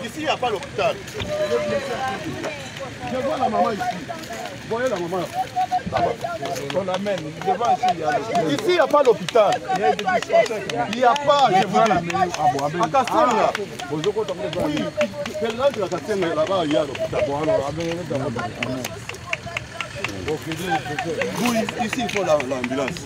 Ici, il n'y a pas l'hôpital. Je vois la maman ici. Vous voyez la maman? On l'amène. Ici, il n'y a pas l'hôpital. Il n'y a pas, je vous dis. À Kassenga. Oui, quel âge la Kassenga là-bas, il y a l'hôpital. Oui, ici, il faut l'ambulance.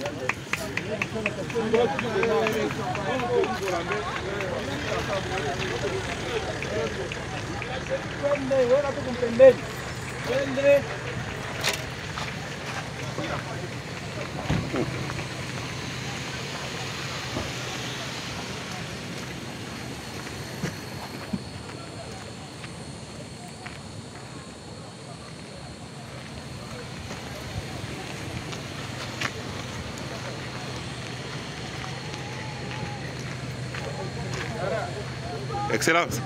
Excellence.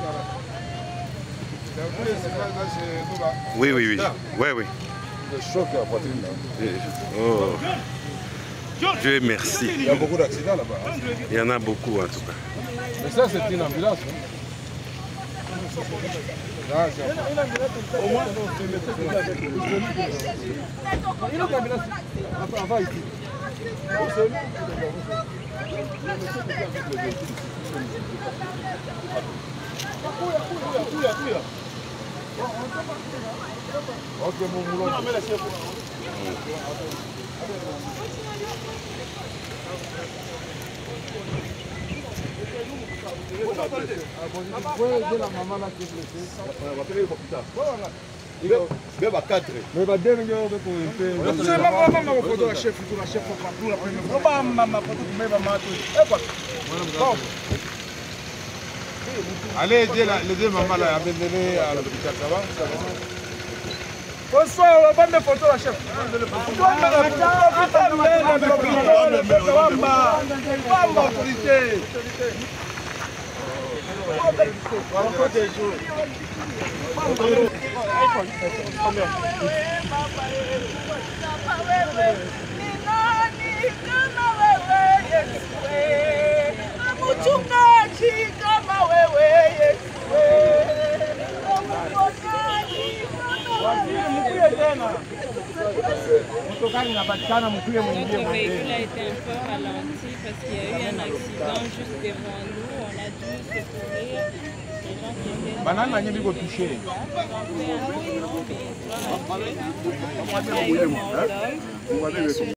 Oui, oui, oui. Oui, oui. Le choc à la poitrine là. Oh. Dieu merci. Il y a beaucoup d'accidents là-bas. Il y en a beaucoup en tout cas. Mais ça, c'est une ambulance. Là, c'est au moins. Il est l'ambulance. On va ici. Ok, mon moulon. La maman là qui est blessée. Il va 4. Mais va dernier on va pour c'est maman photo la chef partout la première. Maman photo mais maman tout. Allez, les deux mamans là, amenez-les à l'hôpital, ça va? Bonsoir, on va prendre des photos la chef. Notre véhicule a été un peu ralenti parce qu'il y a eu un accident juste devant nous. On a dû secourir les gens qui étaient Banane n'a jamais touché. on a fait un